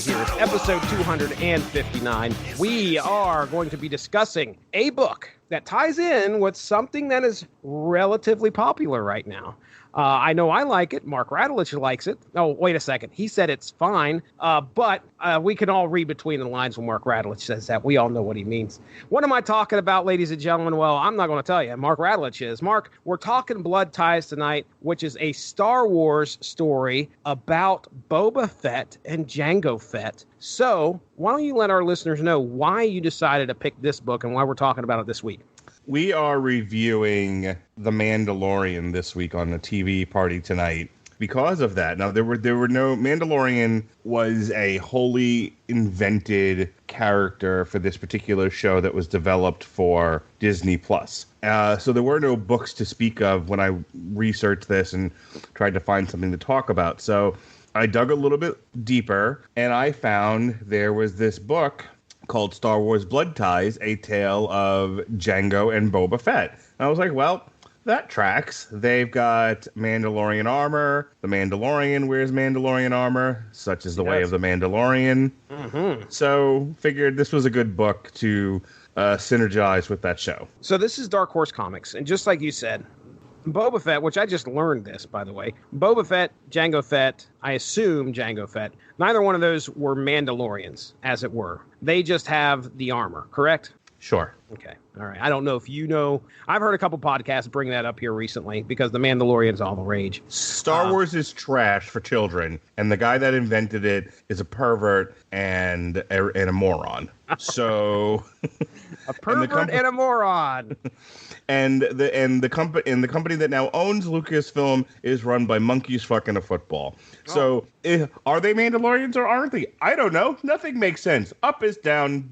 right here. It's episode 259. We are going to be discussing a book that ties in with something that is relatively popular right now. I know I like it. Mark Radulich likes it. Oh, wait a second. He said it's fine, but we can all read between the lines when Mark Radulich says that. We all know what he means. What am I talking about, ladies and gentlemen? Well, I'm not going to tell you. Mark Radulich is. Mark, we're talking Blood Ties tonight, which is a Star Wars story about Boba Fett and Jango Fett. So why don't you let our listeners know why you decided to pick this book and why we're talking about it this week? We are reviewing The Mandalorian this week on the TV party tonight because of that. Now, there were no... Mandalorian was a wholly invented character for this particular show that was developed for Disney+. So there were no books to speak of when I researched this and tried to find something to talk about. So I dug a little bit deeper, and I found there was this book called Star Wars Blood Ties, A Tale of Jango and Boba Fett. And I was like, well, that tracks. They've got Mandalorian armor. The Mandalorian wears Mandalorian armor, such is the way of the Mandalorian. Mm-hmm. So figured this was a good book to synergize with that show. So this is Dark Horse Comics, and just like you said, Boba Fett, which I just learned this, by the way. Boba Fett, Jango Fett, I assume Jango Fett. Neither one of those were Mandalorians, as it were. They just have the armor, correct? Sure. Okay. All right. I don't know if you know. I've heard a couple podcasts bring that up here recently because the Mandalorian's all the rage. Star Wars is trash for children, and the guy that invented it is a pervert and a moron. So a pervert and a moron. And the company that now owns Lucasfilm is run by monkeys fucking a football. So are they Mandalorians or aren't they? I don't know. Nothing makes sense. Up is down,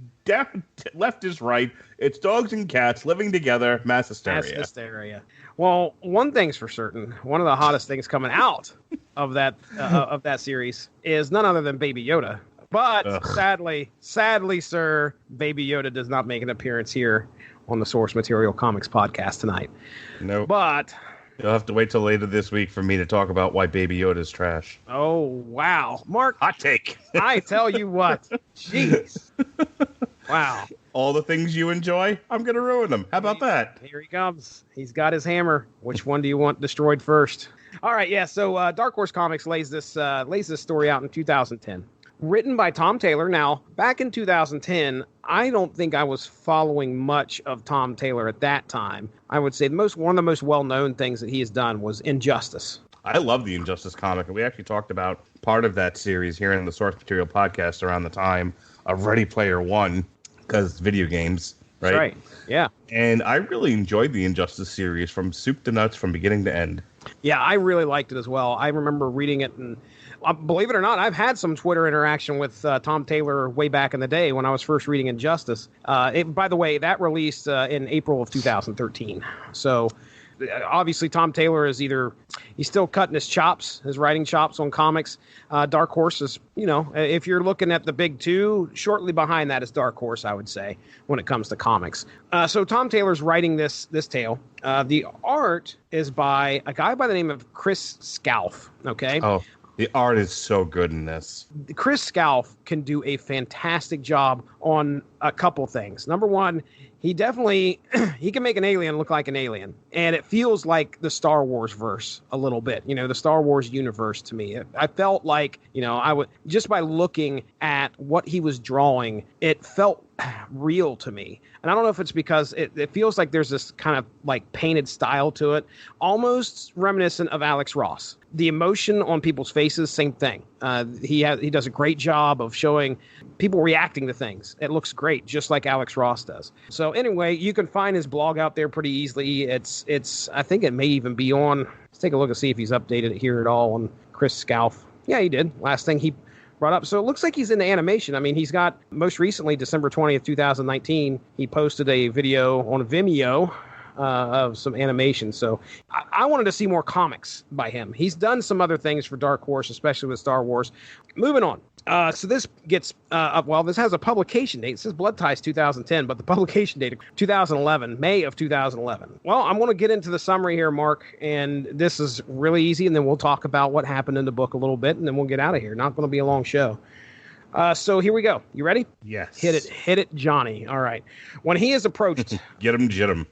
left is right. It's dogs and cats living together. Mass hysteria. Mass hysteria. Well, one thing's for certain. One of the hottest things coming out of that series is none other than Baby Yoda. But sadly, sir, Baby Yoda does not make an appearance here on the Source Material Comics podcast tonight. No. But you'll have to wait till later this week for me to talk about why Baby Yoda is trash. Oh, wow. Mark. Hot take. I tell you what. Jeez. Wow. All the things you enjoy, I'm going to ruin them. How about that? Here he comes. He's got his hammer. Which one do you want destroyed first? All right, yeah, so Dark Horse Comics lays this story out in 2010. Written by Tom Taylor. Now, back in 2010, I don't think I was following much of Tom Taylor at that time. I would say one of the most well-known things that he has done was Injustice. I love the Injustice comic, and we actually talked about part of that series here in the Source Material podcast around the time of Ready Player One, because video games, right? That's right, yeah. And I really enjoyed the Injustice series from soup to nuts, from beginning to end. Yeah, I really liked it as well. I remember reading it, and believe it or not, I've had some Twitter interaction with Tom Taylor way back in the day when I was first reading Injustice. By the way, that released in April of 2013. So obviously Tom Taylor is he's still cutting his writing chops on comics. Dark Horse is, if you're looking at the big two, shortly behind that is Dark Horse, I would say, when it comes to comics. So Tom Taylor's writing this tale. The art is by a guy by the name of Chris Scalf. Okay. Oh, the art is so good in this. Chris Scalf can do a fantastic job on a couple things. Number one, he can make an alien look like an alien. And it feels like the Star Wars verse a little bit, the Star Wars universe to me. I felt like, I would, just by looking at what he was drawing, it felt real to me. And I don't know if it's because it feels like there's this kind of like painted style to it, almost reminiscent of Alex Ross. The emotion on people's faces, same thing. He does a great job of showing people reacting to things. It looks great, just like Alex Ross does. So anyway, you can find his blog out there pretty easily. It's I think it may even be on. Let's take a look and see if he's updated it here at all on Chris Scalf. Yeah, he did. Last thing he brought up. So it looks like he's into animation. I mean, he's got, most recently, December 20th, 2019, he posted a video on Vimeo of some animation. So I wanted to see more comics by him. He's done some other things for Dark Horse, especially with Star Wars. Moving on. So this gets, this has a publication date. It says Blood Ties 2010, but the publication date, 2011, May of 2011. Well, I'm going to get into the summary here, Mark, and this is really easy, and then we'll talk about what happened in the book a little bit, and then we'll get out of here. Not going to be a long show. So here we go. You ready? Yes. Hit it, Johnny. All right. When he is approached, Get him.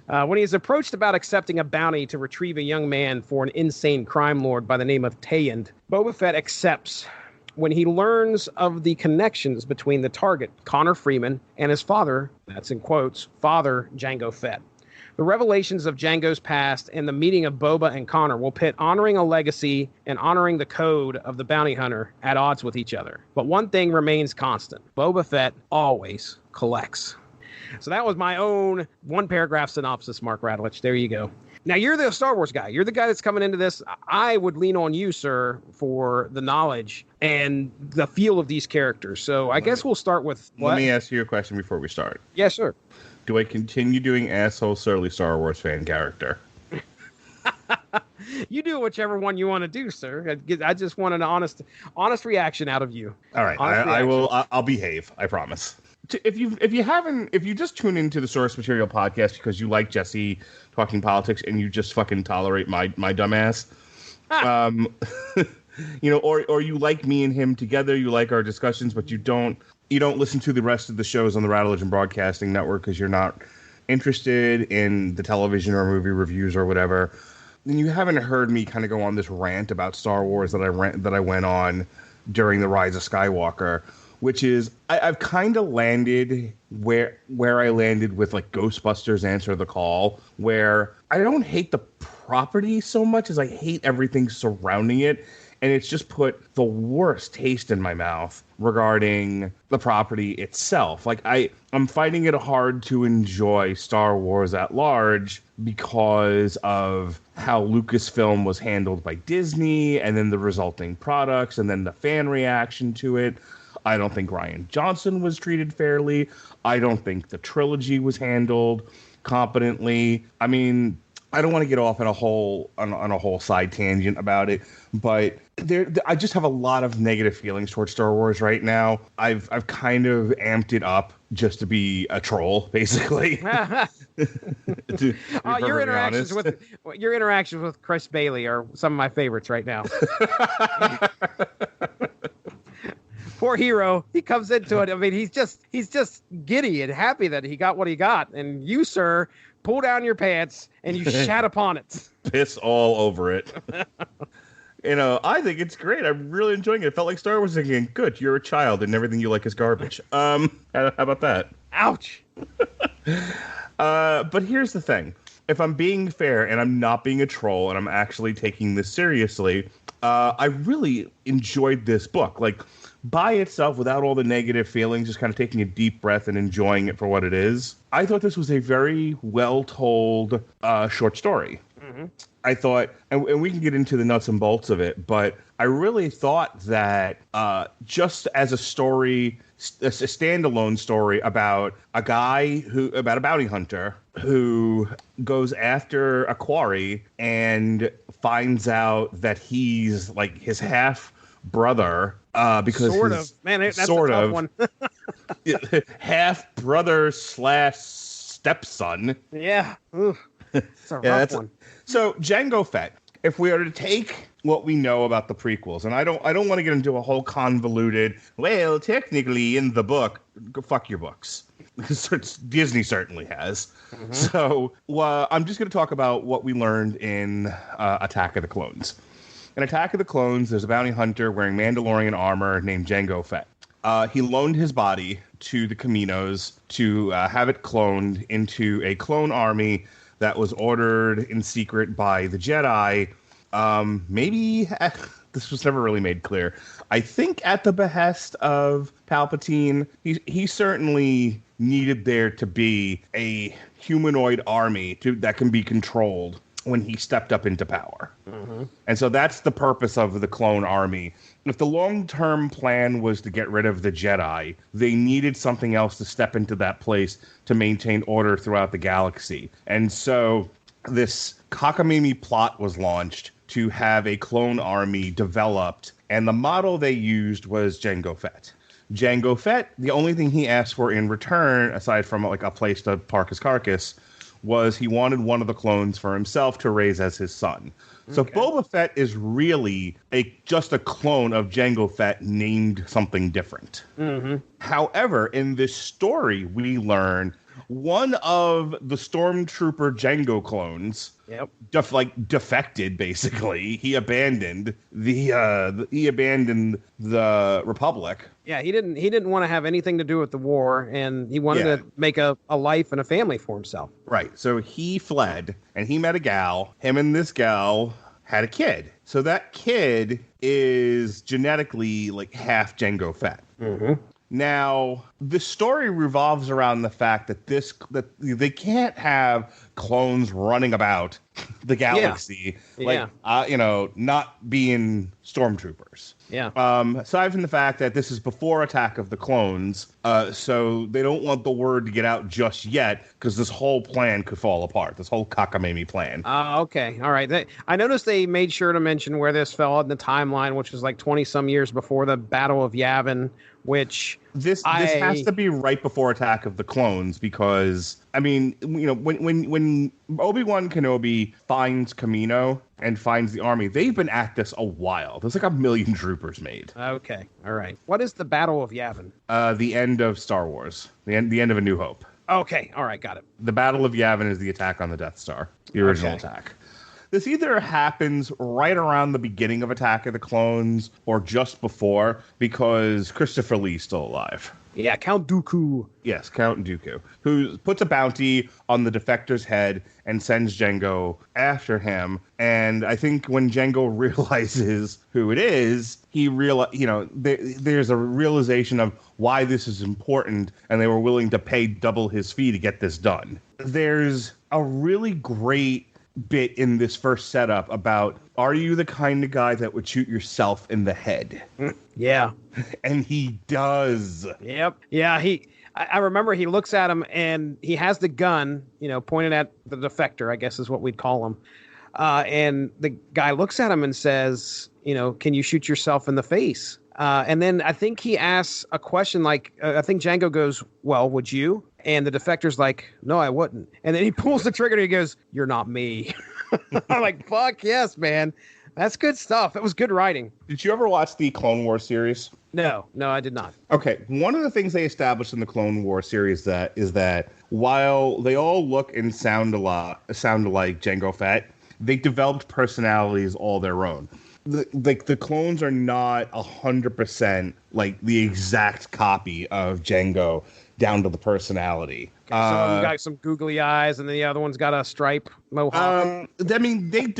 When he is approached about accepting a bounty to retrieve a young man for an insane crime lord by the name of Tayand, Boba Fett accepts when he learns of the connections between the target, Connor Freeman, and his father, that's in quotes, father Jango Fett. The revelations of Jango's past and the meeting of Boba and Connor will pit honoring a legacy and honoring the code of the bounty hunter at odds with each other. But one thing remains constant. Boba Fett always collects. So that was my own one-paragraph synopsis, Mark Radulich. There you go. Now, you're the Star Wars guy. You're the guy that's coming into this. I would lean on you, sir, for the knowledge and the feel of these characters. So I guess we'll start with what? Let me ask you a question before we start. Yes, sir. Do I continue doing asshole surly Star Wars fan character? You do whichever one you want to do, sir. I just want an honest reaction out of you. All right, I will. I'll behave. I promise. If you just tune into the Source Material podcast because you like Jesse talking politics and you just fucking tolerate my dumbass, or you like me and him together, you like our discussions, but you don't listen to the rest of the shows on the Radulich and Broadcasting Network because you're not interested in the television or movie reviews or whatever, then you haven't heard me kind of go on this rant about Star Wars that I went on during the Rise of Skywalker, which is I've kind of landed where I landed with like Ghostbusters Answer the Call, where I don't hate the property so much as I hate everything surrounding it. And it's just put the worst taste in my mouth regarding the property itself. Like I'm finding it hard to enjoy Star Wars at large because of how Lucasfilm was handled by Disney and then the resulting products and then the fan reaction to it. I don't think Rian Johnson was treated fairly. I don't think the trilogy was handled competently. I mean, I don't want to get off on a whole side tangent about it, but I just have a lot of negative feelings towards Star Wars right now. I've kind of amped it up just to be a troll, basically. Your interactions with Chris Bailey are some of my favorites right now. Poor hero. He comes into it. I mean, he's just giddy and happy that he got what he got. And you, sir, pull down your pants and you shat upon it. Piss all over it. I think it's great. I'm really enjoying it. It felt like Star Wars again. Good. You're a child and everything you like is garbage. How about that? Ouch. But here's the thing. If I'm being fair and I'm not being a troll and I'm actually taking this seriously, I really enjoyed this book. Like, by itself, without all the negative feelings, just kind of taking a deep breath and enjoying it for what it is. I thought this was a very well-told short story. Mm-hmm. I thought, and we can get into the nuts and bolts of it, but I really thought that just as a story, a standalone story about a bounty hunter who goes after a quarry and finds out that he's like his half brother, because that's a tough one. half brother / stepson. Yeah. It's a rough one. So Jango Fett, if we are to take what we know about the prequels, and I don't want to get into a whole convoluted, well, technically in the book, go fuck your books. Disney certainly has. Mm-hmm. So I'm just going to talk about what we learned in Attack of the Clones. In Attack of the Clones, there's a bounty hunter wearing Mandalorian armor named Jango Fett. He loaned his body to the Caminos to have it cloned into a clone army that was ordered in secret by the Jedi. Maybe this was never really made clear. I think at the behest of Palpatine, he certainly needed there to be a humanoid army that can be controlled when he stepped up into power. Mm-hmm. And so that's the purpose of the clone army. If the long-term plan was to get rid of the Jedi, they needed something else to step into that place to maintain order throughout the galaxy. And so this cockamamie plot was launched to have a clone army developed, and the model they used was Jango Fett. Jango Fett, the only thing he asked for in return, aside from like a place to park his carcass, was he wanted one of the clones for himself to raise as his son. So Boba Fett is really just a clone of Jango Fett named something different. However, in this story, we learn one of the Stormtrooper Jango clones defected, basically. He abandoned the Republic. Yeah, he didn't want to have anything to do with the war, and he wanted to make a life and a family for himself. Right. So he fled, and he met a gal. Him and this gal had a kid. So that kid is genetically like half Jango Fett. Now, the story revolves around the fact that they can't have clones running about the galaxy, not being stormtroopers. Yeah. Aside from the fact that this is before Attack of the Clones, so they don't want the word to get out just yet because this whole plan could fall apart. This whole cockamamie plan. Okay. All right. I noticed they made sure to mention where this fell in the timeline, which was like 20 some years before the Battle of Yavin, which this has to be right before Attack of the Clones because, I mean, when Obi-Wan Kenobi finds Kamino and finds the army, they've been at this a while. There's like 1 million troopers made. Okay. All right. What is the Battle of Yavin? The end of Star Wars. The end of A New Hope. Okay. All right. Got it. The Battle of Yavin is the attack on the Death Star. The original attack. This either happens right around the beginning of Attack of the Clones or just before because Christopher Lee's still alive. Yeah, Count Dooku. Yes, Count Dooku, who puts a bounty on the defector's head and sends Jango after him. And I think when Jango realizes who it is, there's a realization of why this is important, and they were willing to pay double his fee to get this done. There's a really great bit in this first setup about, are you the kind of guy that would shoot yourself in the head? Yeah. And he does. Yep. Yeah, I remember he looks at him and he has the gun, pointed at the defector, I guess is what we'd call him. And the guy looks at him and says, can you shoot yourself in the face? And then I think he asks a question like, I think Jango goes, well, would you? And the defector's like, no, I wouldn't. And then he pulls the trigger and he goes, you're not me. I'm like, fuck yes, man. That's good stuff. It was good writing. Did you ever watch the Clone Wars series? No, I did not. Okay, one of the things they established in the Clone Wars series is that while they all look and sound alike Jango Fett, they developed personalities all their own. The clones are not 100% like the exact copy of Jango down to the personality. Some of them got some googly eyes, and then the other one's got a stripe mohawk. I mean, they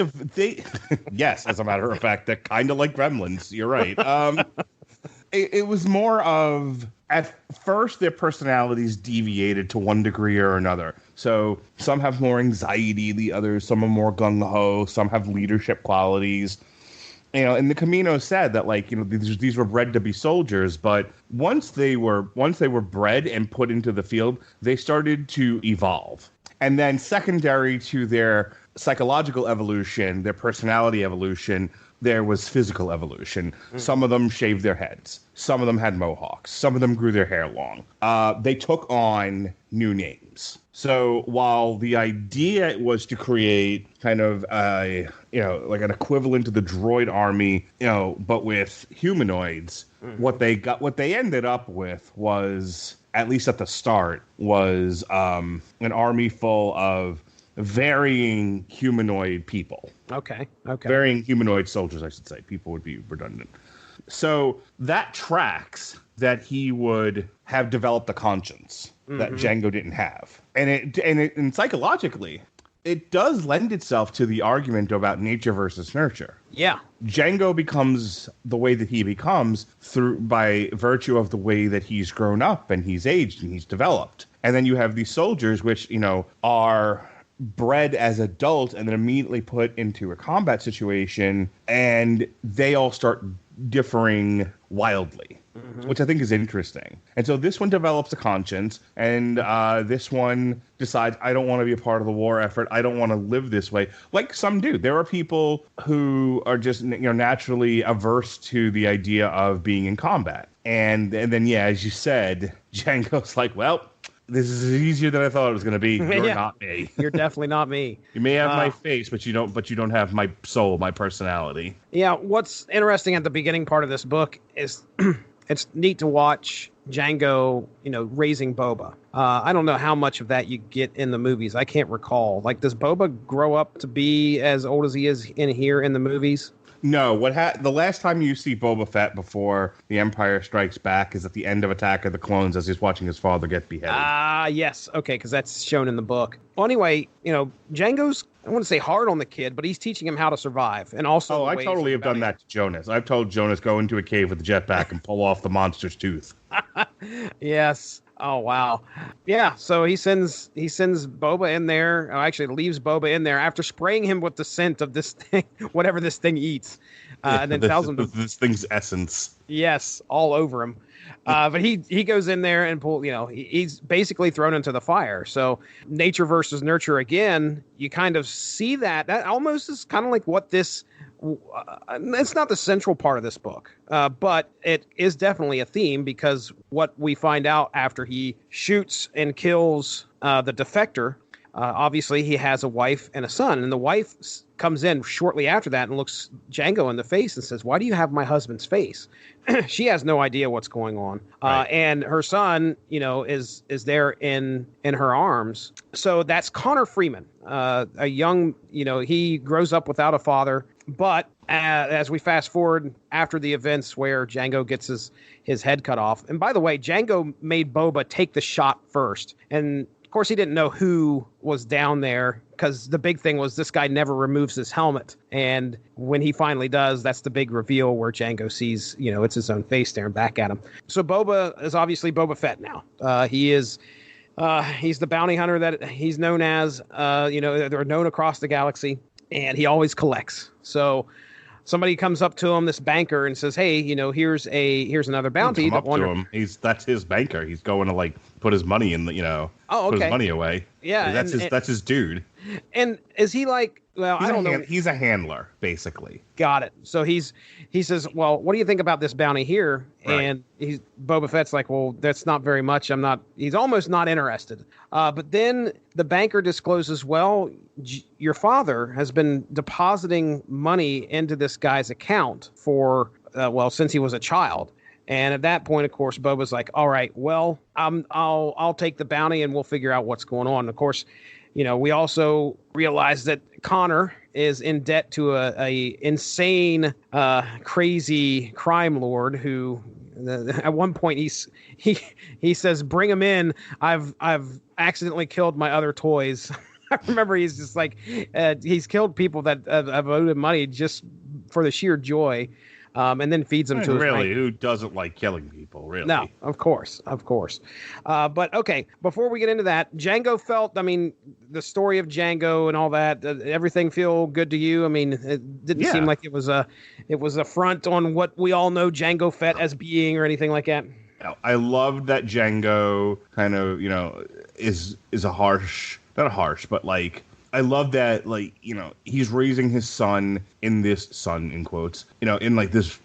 yes, as a matter of fact, they're kind of like gremlins. You're right. It was more of, at first, their personalities deviated to one degree or another. So some have more anxiety, the others, some are more gung-ho, some have leadership qualities. And the Camino said that, these were bred to be soldiers, but once they were bred and put into the field, they started to evolve. And then secondary to their psychological evolution, their personality evolution, there was physical evolution. Some of them shaved their heads. Some of them had mohawks. Some of them grew their hair long. They took on new names. So while the idea was to create kind of like an equivalent to the droid army, but with humanoids, what they ended up with was, at least at the start, was an army full of varying humanoid people. Okay. Varying humanoid soldiers, I should say. People would be redundant. So that tracks that he would have developed a conscience that Jango didn't have. And psychologically, it does lend itself to the argument about nature versus nurture. Yeah. Jango becomes the way that he becomes by virtue of the way that he's grown up and he's aged and he's developed. And then you have these soldiers, which, are bred as adults and then immediately put into a combat situation, and they all start differing wildly, which I think is interesting. And so this one develops a conscience, and this one decides, I don't want to be a part of the war effort. I don't want to live this way. Like some do. There are people who are just naturally averse to the idea of being in combat. And then, as you said, Jango's like, well, this is easier than I thought it was going to be. You're not me. You're definitely not me. You may have my face, but you don't have my soul, my personality. Yeah, what's interesting at the beginning part of this book is it's neat to watch Jango, raising Boba. I don't know how much of that you get in the movies. I can't recall. Like, does Boba grow up to be as old as he is in here in the movies? No, the last time you see Boba Fett before The Empire Strikes Back is at the end of Attack of the Clones as he's watching his father get beheaded. Yes. Okay, because that's shown in the book. Well, anyway, Jango's, I want to say hard on the kid, but he's teaching him how to survive. And also, I totally have done that to Jonas. I've told Jonas, go into a cave with a jetpack and pull off the monster's tooth. Yes. Oh, wow. Yeah, so he sends Boba in there, actually leaves Boba in there after spraying him with the scent of this thing, whatever this thing eats, and then tells him this thing's essence. Yes, all over him. But he goes in there and he's basically thrown into the fire. So nature versus nurture again, you kind of see that almost is kind of like what this, it's not the central part of this book, but it is definitely a theme, because what we find out after he shoots and kills the defector, obviously he has a wife and a son, and the wife comes in shortly after that and looks Jango in the face and says, "Why do you have my husband's face?" She has no idea what's going on. Right. And her son, is there in her arms. So that's Connor Freeman, a young, he grows up without a father. But as we fast forward after the events where Jango gets his head cut off. And by the way, Jango made Boba take the shot first. And of course, he didn't know who was down there, because the big thing was this guy never removes his helmet. And when he finally does, that's the big reveal where Jango sees, it's his own face staring back at him. So Boba is obviously Boba Fett now. He's the bounty hunter that he's known as, they're known across the galaxy, and he always collects. So somebody comes up to him, this banker, and says, "Hey, here's another bounty." To him. That's his banker. He's going to put his money in the, put his money away. Yeah, that's his dude. And is he like? Well, I don't know. He's a handler, basically. Got it. So he says, "Well, what do you think about this bounty here?" Right. And Boba Fett's like, "Well, that's not very much. I'm not." He's almost not interested. But then the banker discloses, "Well, your father has been depositing money into this guy's account for since he was a child." And at that point, of course, Boba's like, "All right, well, I'll take the bounty and we'll figure out what's going on." And of course, we also realize that Connor is in debt to a insane, crazy crime lord who, at one point, he says, "Bring him in. I've accidentally killed my other toys." I remember he's just like, he's killed people that have owed him money just for the sheer joy. And then feeds them to his really, who doesn't like killing people, really? No, of course. But okay, before we get into that, Jango Fett, the story of Jango and all that, everything feel good to you? It didn't seem like it was a front on what we all know Jango Fett as being or anything like that. I love that Jango kind of, is a harsh, not harsh, but I love that, he's raising his son in quotes, in this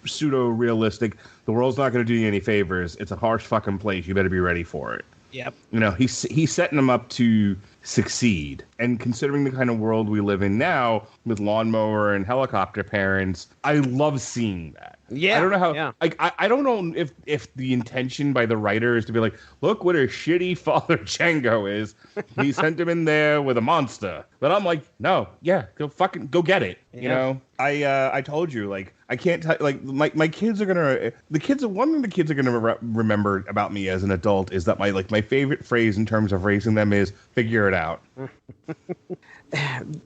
pseudo-realistic, the world's not going to do you any favors. It's a harsh fucking place. You better be ready for it. Yep. He's setting him up to succeed. And considering the kind of world we live in now with lawnmower and helicopter parents, I love seeing that. Yeah. I don't know how. Yeah. I don't know if the intention by the writer is to be like, look what a shitty father Jango is. He sent him in there with a monster. But I'm like, no, yeah, go get it. Yeah. I told you, I can't tell, my kids are gonna, one thing the kids are gonna remember about me as an adult is that my favorite phrase in terms of raising them is figure it out.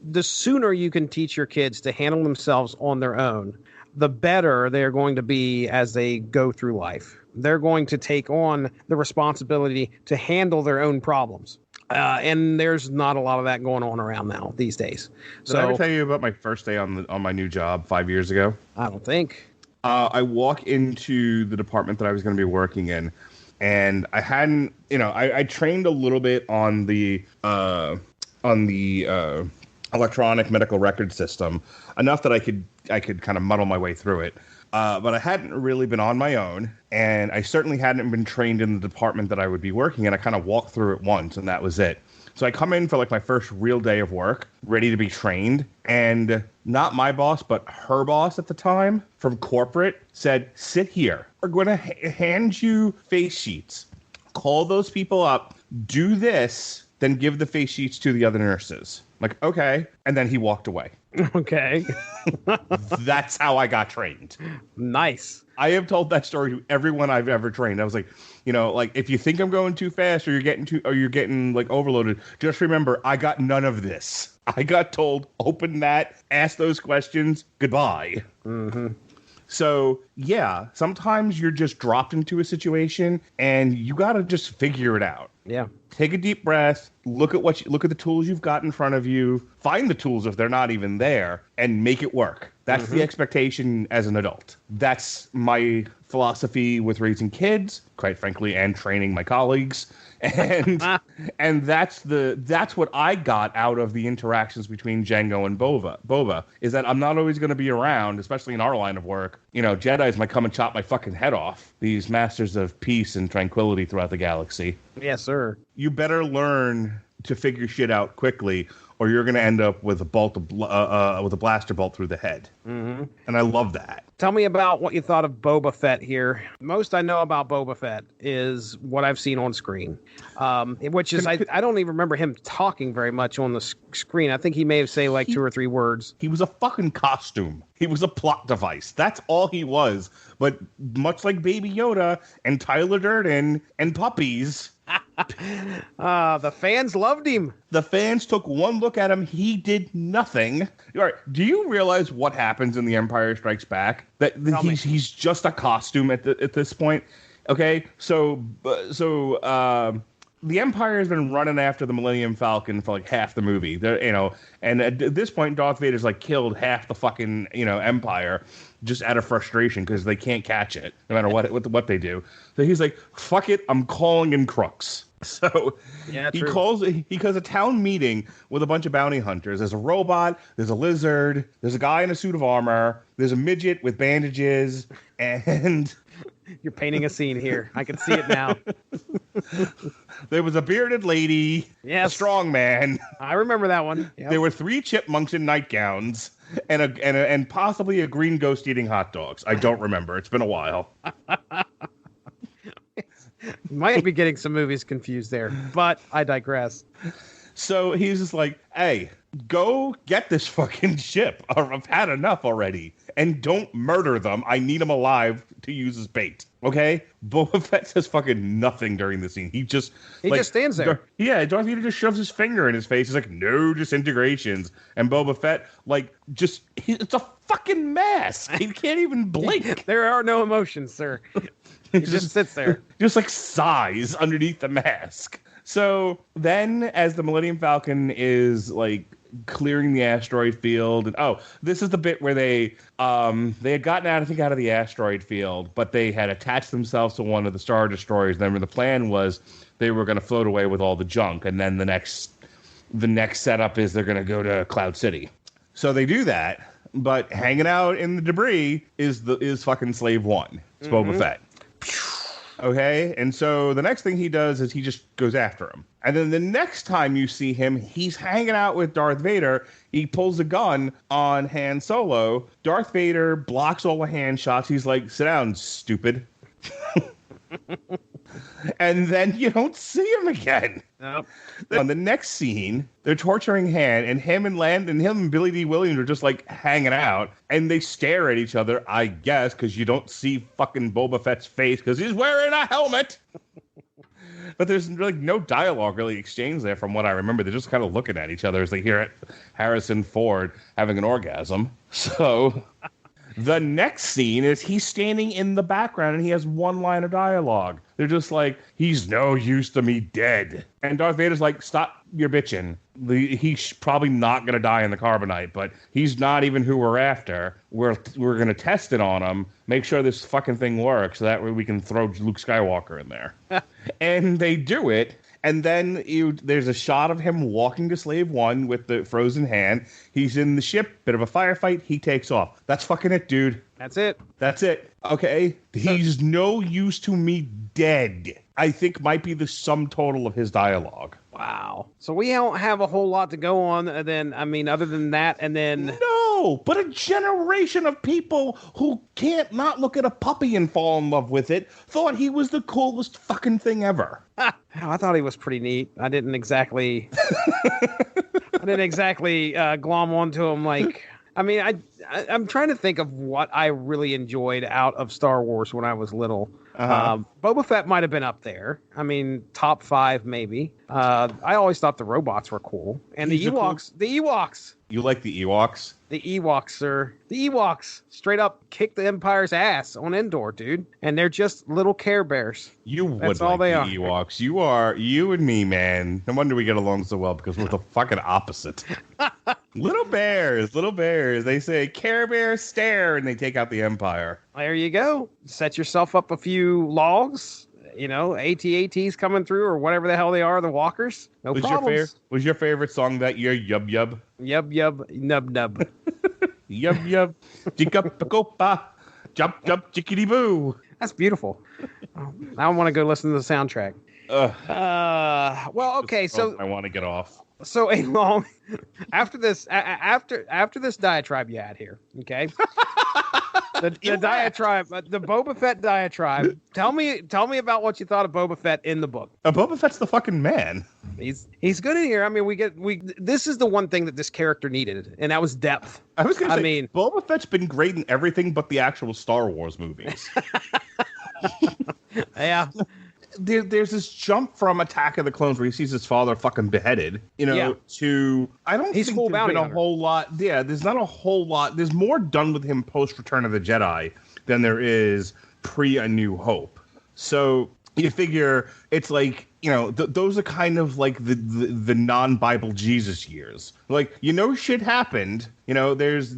The sooner you can teach your kids to handle themselves on their own, the better they're going to be as they go through life. They're going to take on the responsibility to handle their own problems. And there's not a lot of that going on around now these days. Did I ever tell you about my first day on my new job 5 years ago? I don't think. I walk into the department that I was going to be working in, and I hadn't, I trained a little bit on the electronic medical record system, enough that I could kind of muddle my way through it. but I hadn't really been on my own, and I certainly hadn't been trained in the department that I would be working in. I kind of walked through it once, and that was it. So I come in for like my first real day of work, ready to be trained, and not my boss, but her boss at the time from corporate said, sit here. We're going to hand you face sheets. Call those people up, do this, then give the face sheets to the other nurses. I'm like, okay. And then he walked away. Okay. That's how I got trained. Nice. I have told that story to everyone I've ever trained. I was like, like if you think I'm going too fast or you're getting like overloaded, just remember I got none of this. I got told, open that, ask those questions, goodbye. Mm-hmm. So yeah, sometimes you're just dropped into a situation and you got to just figure it out. Yeah. Take a deep breath, look at the tools you've got in front of you, find the tools if they're not even there, and make it work. That's the expectation as an adult. That's my philosophy with raising kids, quite frankly, and training my colleagues. And and that's what I got out of the interactions between Jango and Boba is that I'm not always going to be around, especially in our line of work. Jedis might come and chop my fucking head off. These masters of peace and tranquility throughout the galaxy. Yes, sir. You better learn to figure shit out quickly, or you're going to end up with a blaster bolt through the head. Mm-hmm. And I love that. Tell me about what you thought of Boba Fett here. Most I know about Boba Fett is what I've seen on screen, which is I don't even remember him talking very much on the screen. I think he may have said like 2 or 3 words. He was a fucking costume. He was a plot device. That's all he was. But much like Baby Yoda and Tyler Durden and puppies... the fans loved him. The fans took one look at him. He did nothing. All right. Do you realize what happens in The Empire Strikes Back? That he's just a costume at this point. Okay. So the Empire has been running after the Millennium Falcon for like half the movie. And at this point, Darth Vader's like killed half the fucking Empire just out of frustration because they can't catch it no matter what they do. So he's like, "Fuck it, I'm calling in crooks." So he calls a town meeting with a bunch of bounty hunters. There's a robot, there's a lizard, there's a guy in a suit of armor, there's a midget with bandages, and you're painting a scene here. I can see it now. There was a bearded lady, yes, a strong man. I remember that one. Yep. There were 3 chipmunks in nightgowns, and possibly a green ghost eating hot dogs. I don't remember. It's been a while. Might be getting some movies confused there, but I digress. So he's just like, hey, go get this fucking ship. I've had enough already. And don't murder them. I need them alive to use as bait. Okay? Boba Fett says fucking nothing during the scene. He just stands there. Darth Vader just shoves his finger in his face. He's like, no disintegrations. And Boba Fett, it's a fucking mask. He can't even blink. There are no emotions, sir. He just sits there. Just like sighs underneath the mask. So then as the Millennium Falcon is like clearing the asteroid field, and this is the bit where they had gotten out of the asteroid field, but they had attached themselves to one of the Star Destroyers. Then the plan was they were going to float away with all the junk, and then the next setup is they're going to go to Cloud City. So they do that, but hanging out in the debris is fucking Slave One. It's Boba Fett. Okay, and so the next thing he does is he just goes after him. And then the next time you see him, he's hanging out with Darth Vader. He pulls a gun on Han Solo. Darth Vader blocks all the hand shots. He's like, sit down, stupid. And then you don't see him again. Nope. On the next scene, they're torturing Han, and him and Billy D. Williams are just like hanging out, and they stare at each other, I guess, because you don't see fucking Boba Fett's face because he's wearing a helmet. But there's like no dialogue really exchanged there from what I remember. They're just kind of looking at each other as they hear it. Harrison Ford having an orgasm. So the next scene is he's standing in the background and he has one line of dialogue. They're just like, he's no use to me dead. And Darth Vader's like, stop your bitching. He's probably not going to die in the carbonite, but he's not even who we're after. We're going to test it on him, make sure this fucking thing works, so that way we can throw Luke Skywalker in there. And they do it, And then there's a shot of him walking to Slave One with the frozen hand. He's in the ship, bit of a firefight. He takes off. That's fucking it, dude. That's it. That's it. Okay. He's no use to me dead. I think might be the sum total of his dialogue. Wow. So we don't have a whole lot to go on then, I mean, other than that, and then... No, but a generation of people who can't not look at a puppy and fall in love with it thought he was the coolest fucking thing ever. I thought he was pretty neat. I didn't exactly... glom onto him like... I mean, I'm trying to think of what I really enjoyed out of Star Wars when I was little. Boba Fett might have been up there. I mean, top 5 maybe. I always thought the robots were cool. And the Ewoks. The Ewoks. You like the Ewoks? The Ewoks, sir. The Ewoks straight up kick the Empire's ass on Endor, dude. And they're just little Care Bears. That's all they are. Ewoks. You and me, man. No wonder we get along so well because we're the fucking opposite. Little bears. They say, Care Bear stare, and they take out the Empire. There you go. Set yourself up a few logs. You know, AT-ATs coming through or whatever the hell they are, the walkers. No problems. Was your favorite song that year Yub Yub? Yub Yub Nub Nub. Yub Yub. Jicka-pa-go-pa. Jump Jump Jickety Boo. That's beautiful. Now I want to go listen to the soundtrack. Well, okay, so... I want to get off. So a long... After this diatribe you had here, okay? The diatribe, the Boba Fett diatribe. Tell me about what you thought of Boba Fett in the book. Boba Fett's the fucking man. He's good in here. I mean, this is the one thing that this character needed, and that was depth. I was gonna say, Boba Fett's been great in everything but the actual Star Wars movies. Yeah. There's this jump from Attack of the Clones where he sees his father fucking beheaded, to I don't think there's been a whole lot. Yeah, there's not a whole lot. There's more done with him post Return of the Jedi than there is pre A New Hope. So you figure it's like, those are kind of like the non-Bible Jesus years. Like, shit happened. There's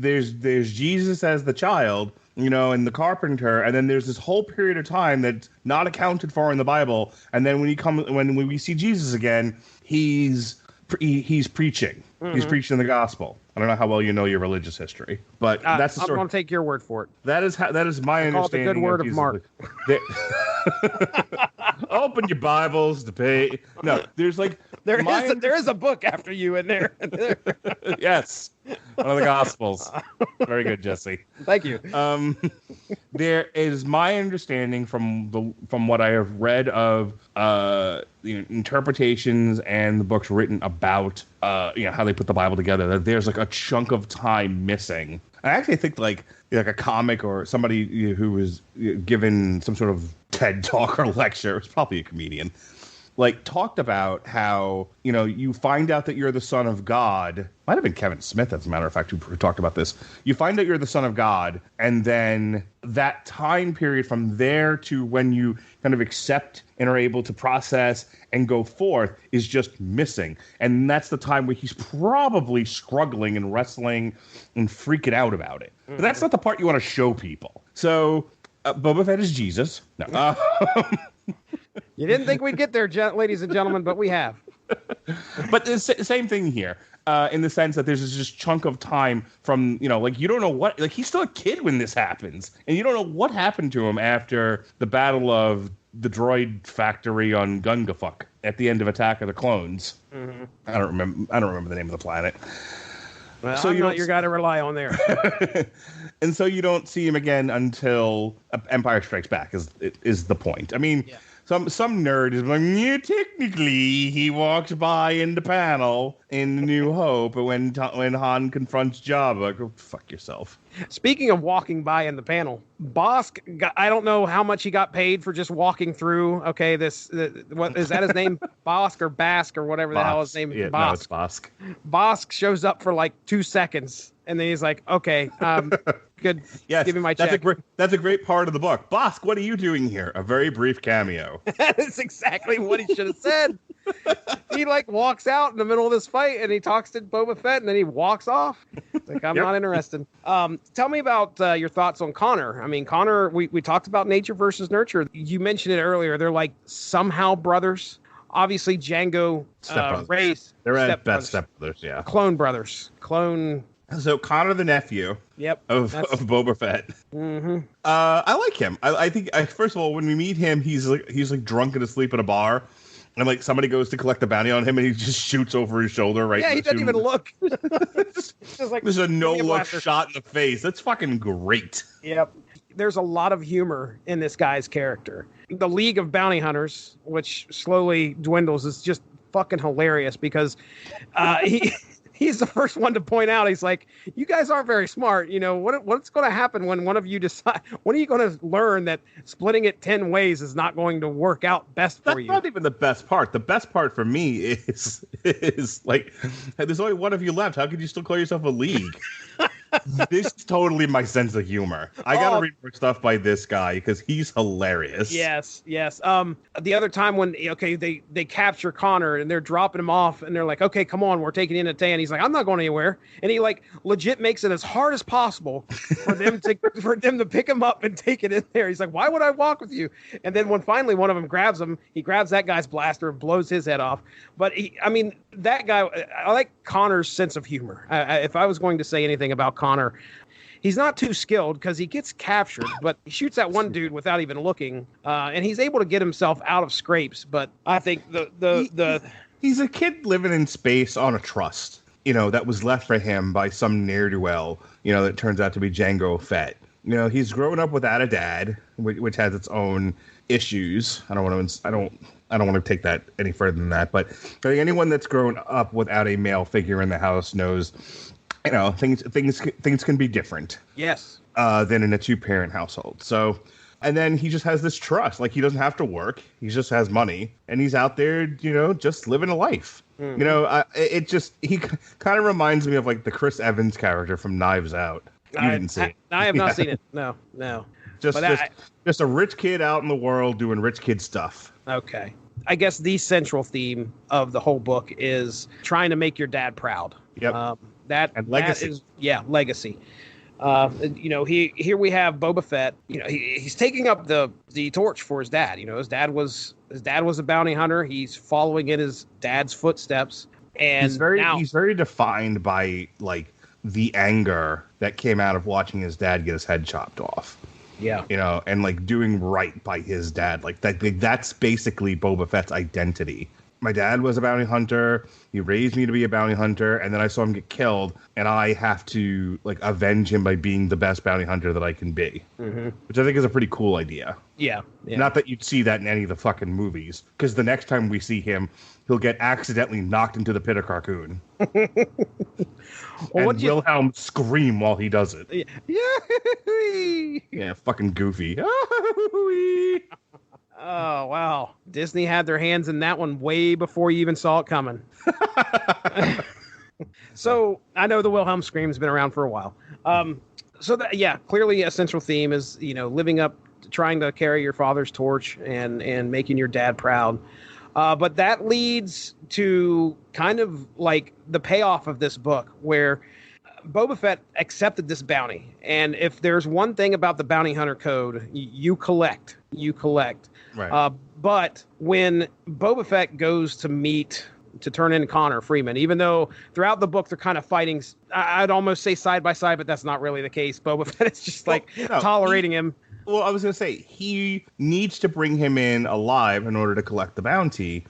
Jesus as the child. And the carpenter, and then there's this whole period of time that's not accounted for in the Bible. And then when we see Jesus again, he's preaching. Mm-hmm. He's preaching the gospel. I don't know how well you know your religious history, but that's the I'm going to take your word for it. That is my understanding. Call it the good word of Mark. Open your Bibles to pay. No, there's like there is a book after you in there. Yes, one of the Gospels. Very good, Jesse. Thank you. There is my understanding from what I have read of interpretations and the books written about how they put the Bible together, that there's like a chunk of time missing. I actually think like a comic or somebody who was given some sort of TED talk or lecture, it was probably a comedian, like talked about how, you find out that you're the son of God. Might have been Kevin Smith, as a matter of fact, who talked about this. You find out you're the son of God, and then that time period from there to when you kind of accept and are able to process and go forth is just missing. And that's the time where he's probably struggling and wrestling and freaking out about it. But that's not the part you want to show people. So Boba Fett is Jesus. No. You didn't think we'd get there, ladies and gentlemen, but we have. But the same thing here, in the sense that there's this just chunk of time from, you don't know what, like he's still a kid when this happens. And you don't know what happened to him after the battle of the droid factory on Gungafuck at the end of Attack of the Clones. Mm-hmm. I don't remember the name of the planet. Well, so I'm not your guy to rely on there. And so you don't see him again until Empire Strikes Back is the point. I mean, yeah. Some nerd is like, yeah, technically he walks by in the panel in New Hope when Han confronts Jabba. Go fuck yourself. Speaking of walking by in the panel, Bosk, I don't know how much he got paid for just walking through. Okay, what is that his name? Bosk or Bask or whatever the hell his name is. Yeah, no, it's Bosk. Bosk shows up for like 2 seconds, and then he's like, okay, good. Yes, give me my check. That's a great part of the book. Bosk, what are you doing here? A very brief cameo. That's exactly what he should have said. He like walks out in the middle of this fight and he talks to Boba Fett and then he walks off. It's like, I'm not interested. Tell me about your thoughts on Connor. I mean, Connor, we talked about nature versus nurture. You mentioned it earlier. They're like somehow brothers. obviously Jango Ray's they're at best stepbrothers, yeah. Clone brothers. Clone. So Connor, the nephew, of Boba Fett. Mm-hmm. I like him. I think first of all, when we meet him, he's like drunk and asleep at a bar, and like somebody goes to collect the bounty on him, and he just shoots over his shoulder. Right? Yeah, he doesn't even look. Just like, there's a no-look shot in the face. That's fucking great. Yep. There's a lot of humor in this guy's character. The League of Bounty Hunters, which slowly dwindles, is just fucking hilarious because he's the first one to point out. He's like, "You guys aren't very smart. You know what's going to happen when one of you decide? When are you going to learn that splitting it 10 ways is not going to work out best for you?" That's not even the best part. The best part for me is like, there's only one of you left. How could you still call yourself a league? This is totally my sense of humor. I gotta read more stuff by this guy because he's hilarious. Yes. The other time when they capture Connor and they're dropping him off and they're like, "Okay, come on, we're taking you into Tayand." He's like, "I'm not going anywhere," and he like legit makes it as hard as possible for them to pick him up and take it in there. He's like, "Why would I walk with you?" And then when finally one of them grabs him, he grabs that guy's blaster and blows his head off. But that guy, I like Connor's sense of humor. If I was going to say anything about Connor, he's not too skilled because he gets captured, but he shoots at one dude without even looking, and he's able to get himself out of scrapes. But I think he's a kid living in space on a trust, that was left for him by some ne'er-do-well, that turns out to be Jango Fett. He's grown up without a dad, which has its own issues. I don't want to take that any further than that, but I think anyone that's grown up without a male figure in the house knows, things can be different. Yes. Than in a two-parent household. So, and then he just has this trust. Like, he doesn't have to work. He just has money, and he's out there, just living a life. Mm-hmm. He kind of reminds me of like the Chris Evans character from Knives Out. You didn't see it. I have not seen it. No. Just a rich kid out in the world doing rich kid stuff. Okay. I guess the central theme of the whole book is trying to make your dad proud. Yep. And legacy. Legacy. Here we have Boba Fett. He's taking up the torch for his dad. His dad was a bounty hunter. He's following in his dad's footsteps, and he's very defined by like the anger that came out of watching his dad get his head chopped off. Yeah. And like doing right by his dad. Like that's basically Boba Fett's identity. My dad was a bounty hunter. He raised me to be a bounty hunter, and then I saw him get killed, and I have to like avenge him by being the best bounty hunter that I can be. Mm-hmm. Which I think is a pretty cool idea. Yeah. Not that you'd see that in any of the fucking movies, because the next time we see him, he'll get accidentally knocked into the pit of Carcoon. And Wilhelm scream while he does it. Yeah, fucking goofy. Oh, wow. Disney had their hands in that one way before you even saw it coming. So I know the Wilhelm scream's been around for a while. Clearly a central theme is, living up, trying to carry your father's torch and making your dad proud. But that leads to kind of like the payoff of this book where Boba Fett accepted this bounty. And if there's one thing about the bounty hunter code, you collect. Right. But when Boba Fett goes to turn in Connor Freeman, even though throughout the book they're kind of fighting, I'd almost say side by side, but that's not really the case. Boba Fett is just tolerating him. Well, I was going to say, he needs to bring him in alive in order to collect the bounty.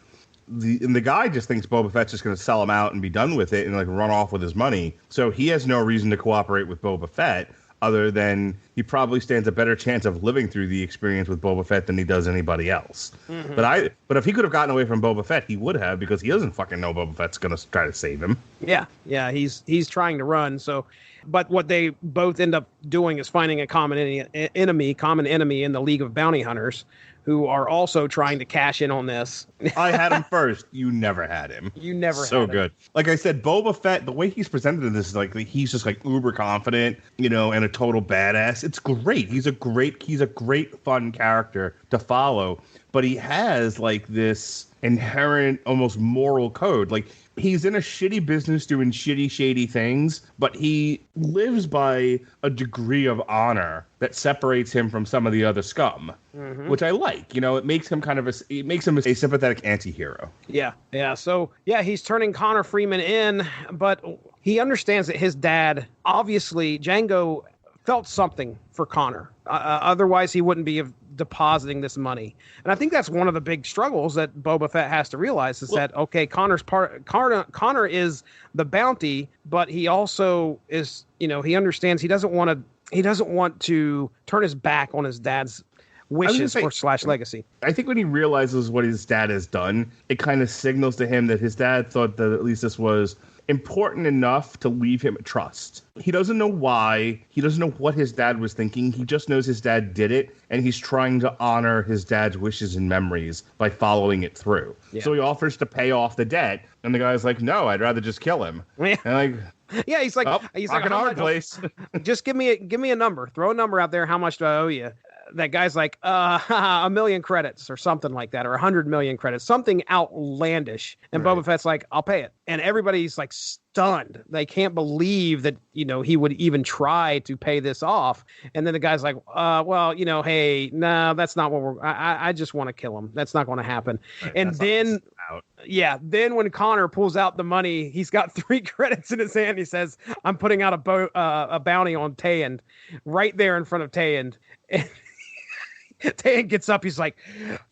The guy just thinks Boba Fett's just going to sell him out and be done with it and like run off with his money. So he has no reason to cooperate with Boba Fett other than he probably stands a better chance of living through the experience with Boba Fett than he does anybody else. Mm-hmm. But if he could have gotten away from Boba Fett, he would have, because he doesn't fucking know Boba Fett's going to try to save him. Yeah, he's trying to run. So, but what they both end up doing is finding a common enemy in the League of Bounty Hunters, who are also trying to cash in on this. I had him first. You never had him. You never had him. So good. Like I said, Boba Fett, the way he's presented in this is like he's just like uber confident, and a total badass. It's great. He's a great fun character to follow, but he has like this inherent almost moral code. Like, he's in a shitty business doing shitty, shady things, but he lives by a degree of honor that separates him from some of the other scum, which I like. like. You know, it makes him a sympathetic anti-hero. Yeah. So, yeah, he's turning Connor Freeman in, but he understands that his dad, obviously, Jango felt something for Connor. Otherwise, he wouldn't be depositing this money. And I think that's one of the big struggles that Boba Fett has to realize is that, okay, Connor is the bounty, but he also is, you know, he understands he doesn't want to turn his back on his dad's wishes or / legacy. I think when he realizes what his dad has done, it kind of signals to him that his dad thought that at least this was important enough to leave him a trust. He doesn't know why. He doesn't know what his dad was thinking. He just knows his dad did it, and he's trying to honor his dad's wishes and memories by following it through. Yeah. So he offers to pay off the debt, and the guy's like, "No, I'd rather just kill him." Yeah. And yeah, he's like, a hard place. Just give me a number. Throw a number out there. How much do I owe you? That guy's like, 1 million credits or something like that, or 100 million credits, something outlandish. And Boba Fett's like, I'll pay it. And everybody's like stunned. They can't believe that, you know, he would even try to pay this off. And then the guy's like, well, you know, hey, no, that's not what I just want to kill him. That's not going to happen. Right, and then, then when Connor pulls out the money, he's got 3 credits in his hand. He says, I'm putting out a bounty on Tayand right there in front of Tayand. And Tayand gets up. He's like,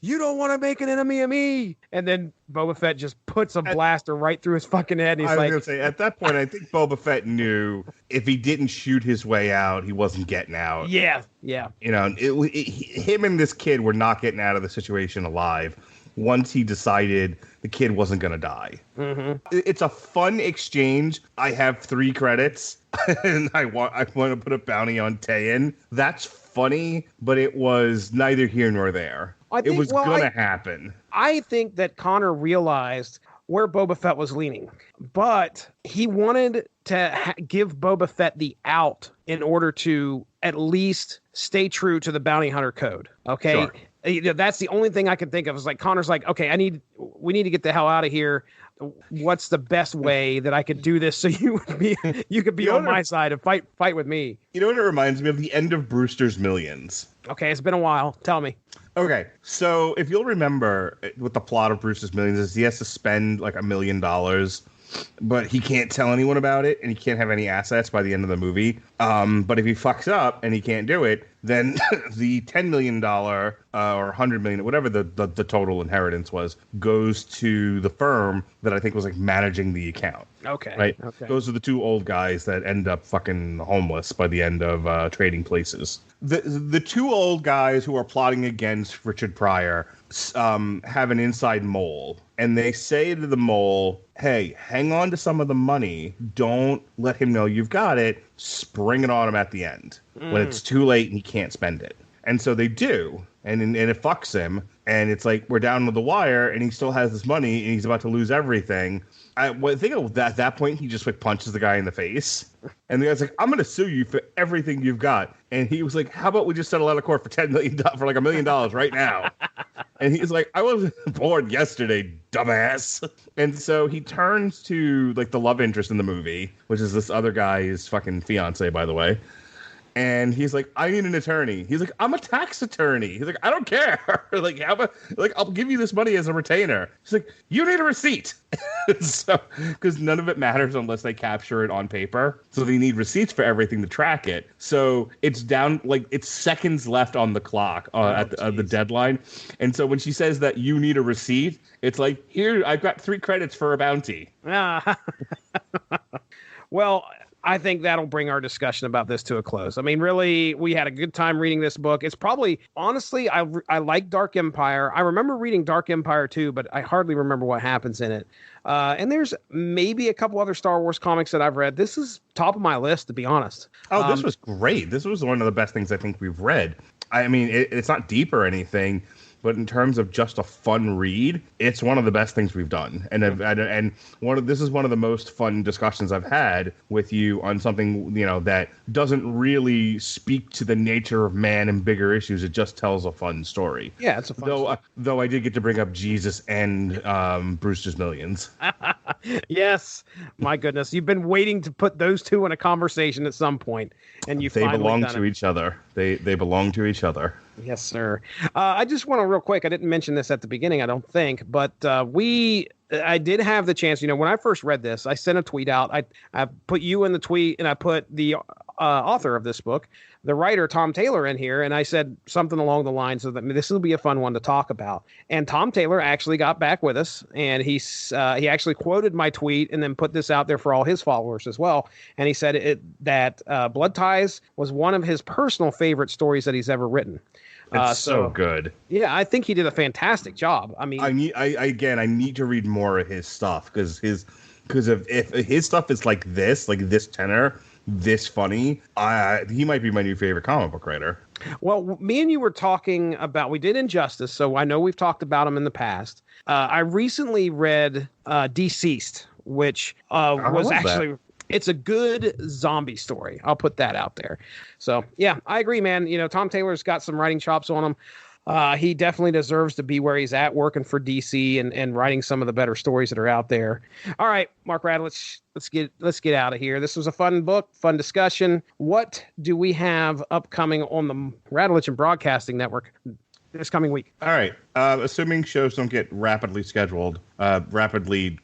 you don't want to make an enemy of me. And then Boba Fett just puts a blaster right through his fucking head. And he's going to say, at that point, I think Boba Fett knew if he didn't shoot his way out, he wasn't getting out. Yeah. You know, him and this kid were not getting out of the situation alive once he decided the kid wasn't going to die. Mm-hmm. It's a fun exchange. I have 3 credits, and I want to put a bounty on Tayand. That's funny, but it was neither here nor there. It was going to happen. I think that Connor realized where Boba Fett was leaning, but he wanted to give Boba Fett the out in order to at least stay true to the bounty hunter code. Okay. Sure. That's the only thing I can think of. Is like Connor's like, okay, we need to get the hell out of here. What's the best way that I could do this so you could be on my side and fight with me? You know what it reminds me of? The end of Brewster's Millions. Okay, it's been a while. Tell me. Okay, so if you'll remember what the plot of Brewster's Millions is, he has to spend like $1 million, but he can't tell anyone about it, and he can't have any assets by the end of the movie. But if he fucks up and he can't do it, then the $10 million or $100 million, whatever the total inheritance was, goes to the firm that I think was like managing the account. Okay. Right? Okay. Those are the 2 old guys that end up fucking homeless by the end of Trading Places. The 2 old guys who are plotting against Richard Pryor have an inside mole. And they say to the mole, hey, hang on to some of the money. Don't let him know you've got it. Spring it on him at the end when it's too late and he can't spend it. And so they do. And it fucks him. And it's like, we're down to the wire and he still has this money and he's about to lose everything. I think at that point, he just like punches the guy in the face. And the guy's like, I'm going to sue you for everything you've got. And he was like, how about we just settle out of court for $10 million, for like $1 million right now? And he's like, I wasn't born yesterday, dumbass. And so he turns to like the love interest in the movie, which is this other guy's fucking fiance, by the way. And he's like, I need an attorney. He's like, I'm a tax attorney. He's like, I don't care. Like, I'll give you this money as a retainer. He's like, you need a receipt. So, because none of it matters unless they capture it on paper. So they need receipts for everything to track it. So it's down, like, it's seconds left on the clock at the deadline. And so when she says that you need a receipt, it's like, here, I've got 3 credits for a bounty. Well, I think that'll bring our discussion about this to a close. I mean, really, we had a good time reading this book. It's probably, honestly, I like Dark Empire. I remember reading Dark Empire too, but I hardly remember what happens in it. And there's maybe a couple other Star Wars comics that I've read. This is top of my list, to be honest. Oh, this was great. This was one of the best things I think we've read. I mean, it's not deep or anything, but in terms of just a fun read, it's one of the best things we've done. And this is one of the most fun discussions I've had with you on something, you know, that doesn't really speak to the nature of man and bigger issues. It just tells a fun story. Yeah, it's a fun story. Though I did get to bring up Jesus and Brewster's Millions. Yes, my goodness, you've been waiting to put those 2 in a conversation at some point, and they belong to each other. They belong to each other. Yes, sir. I just want to real quick. I didn't mention this at the beginning, I don't think, but I did have the chance. When I first read this, I sent a tweet out. I put you in the tweet, and I put the author of this book, the writer Tom Taylor, in here, and I said something along the lines of that this will be a fun one to talk about. And Tom Taylor actually got back with us, and he actually quoted my tweet and then put this out there for all his followers as well. And he said that Blood Ties was one of his personal favorite stories that he's ever written. It's so good. Yeah, I think he did a fantastic job. I mean, I need to read more of his stuff because if his stuff is like this tenor, this funny, he might be my new favorite comic book writer. Well, me and you were talking about, we did Injustice, so I know we've talked about him in the past. I recently read Deceased, which was actually... That. It's a good zombie story. I'll put that out there. So, yeah, I agree, man. Tom Taylor's got some writing chops on him. He definitely deserves to be where he's at, working for DC and writing some of the better stories that are out there. All right, Mark Radulich, let's get out of here. This was a fun book, fun discussion. What do we have upcoming on the Radulich and Broadcasting Network this coming week? All right. Assuming shows don't get rapidly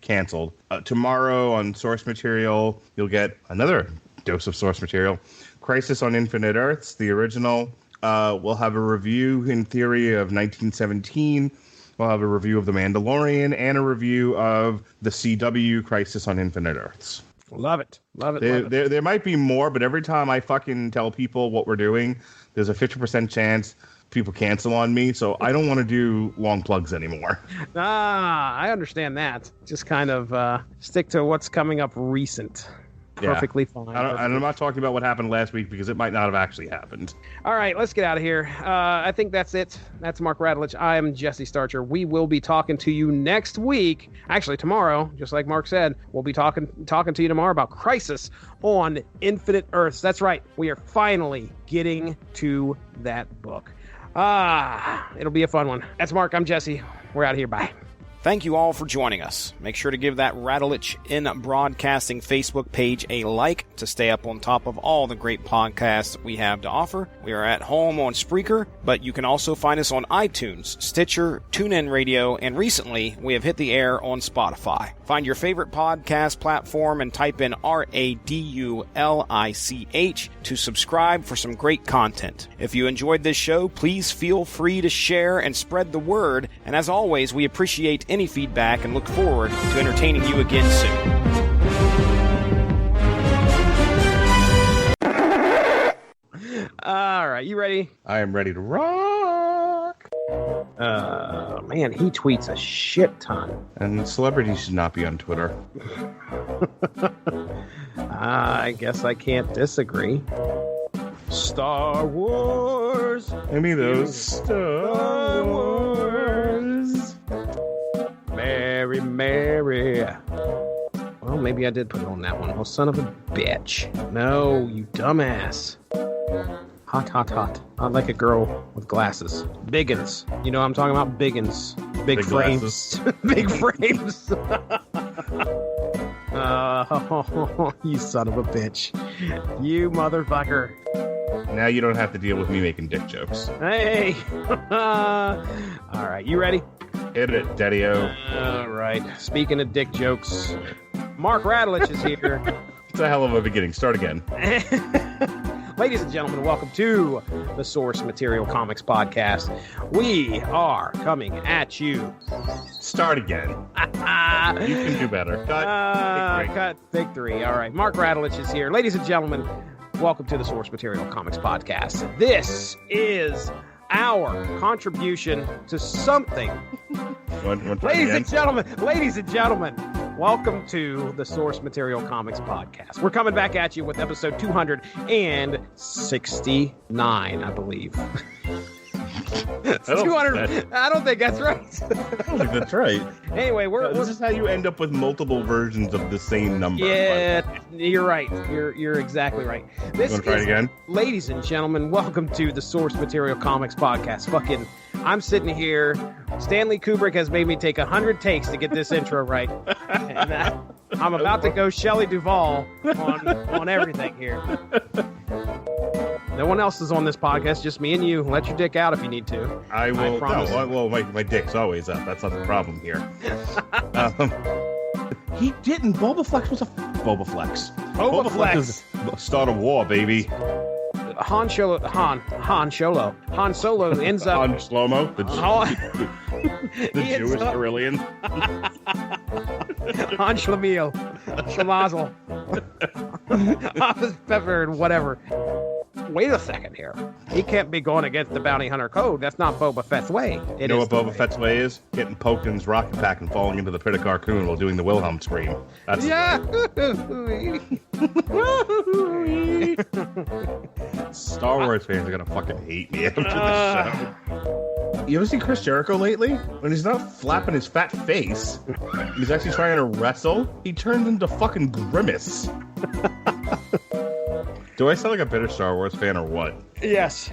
canceled. Tomorrow on Source Material, you'll get another dose of Source Material. Crisis on Infinite Earths, the original. We'll have a review, in theory, of 1917. We'll have a review of The Mandalorian and a review of the CW Crisis on Infinite Earths. Love it. Love it. There might be more, but every time I fucking tell people what we're doing, there's a 50% chance people cancel on me, so I don't want to do long plugs anymore. I understand that. Just kind of stick to what's coming up recent. Perfectly fine. I'm not talking about what happened last week because it might not have actually happened. All right, let's get out of here. I think that's it. That's Mark Radulich. I am Jesse Starcher. We will be talking to you next week. Actually, tomorrow, just like Mark said, we'll be talking to you tomorrow about Crisis on Infinite Earths. That's right. We are finally getting to that book. It'll be a fun one. That's Mark. I'm Jesse. We're out of here. Bye. Thank you all for joining us. Make sure to give that Radulich in Broadcasting Facebook page a like to stay up on top of all the great podcasts we have to offer. We are at home on Spreaker, but you can also find us on iTunes, Stitcher, TuneIn Radio, and recently we have hit the air on Spotify. Find your favorite podcast platform and type in RADULICH to subscribe for some great content. If you enjoyed this show, please feel free to share and spread the word. And as always, we appreciate any feedback and look forward to entertaining you again soon. All right, you ready? I am ready to rock. Man, he tweets a shit ton. And celebrities should not be on Twitter. I guess I can't disagree. Star Wars. Give me those Star Wars. Mary. Well, maybe I did put it on that one. Oh, son of a bitch. No, you dumbass. Hot. I like a girl with glasses. Biggins. You know what I'm talking about? Biggins. Big frames. Big frames. You son of a bitch. You motherfucker. Now you don't have to deal with me making dick jokes. Hey. All right, you ready? Hit it, Daddy-O. All right. Speaking of dick jokes, Mark Radulich is here. It's a hell of a beginning. Start again. Ladies and gentlemen, welcome to the Source Material Comics Podcast. We are coming at you. Start again. You can do better. Cut victory. All right. Mark Radulich is here. Ladies and gentlemen, welcome to the Source Material Comics Podcast. This is our contribution to something. Ladies and gentlemen, welcome to the Source Material Comics Podcast. We're coming back at you with episode 269, I believe. I don't think that's right. I don't think that's right. Anyway, this is how you end up with multiple versions of the same number. Yeah, you're right. You're exactly right. You want to try it again? Ladies and gentlemen, welcome to the Source Material Comics Podcast. I'm sitting here. Stanley Kubrick has made me take 100 takes to get this intro right. And I'm about to go Shelley Duvall on everything here. No one else is on this podcast, just me and you. Let your dick out if you need to. I will. promise. No, well, my dick's always up. That's not the problem here. He didn't. Boba Flex was a Boba Flex. Boba Flex. Is start a war, baby. Han Solo ends up On Shlomo, the he ends Jewish up- Carillion. Han Schlemiel, Schlemazel, Office Pepper, and whatever. Wait a second here. He can't be going against the bounty hunter code. That's not Boba Fett's way. You know what Boba Fett's way is? Getting poked in his rocket pack and falling into the pit of Carcoon while doing the Wilhelm scream. That's Yeah. Star Wars fans are gonna fucking hate me after this show. You ever see Chris Jericho lately? When he's not flapping his fat face, he's actually trying to wrestle, he turns into fucking Grimace. Do I sound like a bitter Star Wars fan or what? Yes.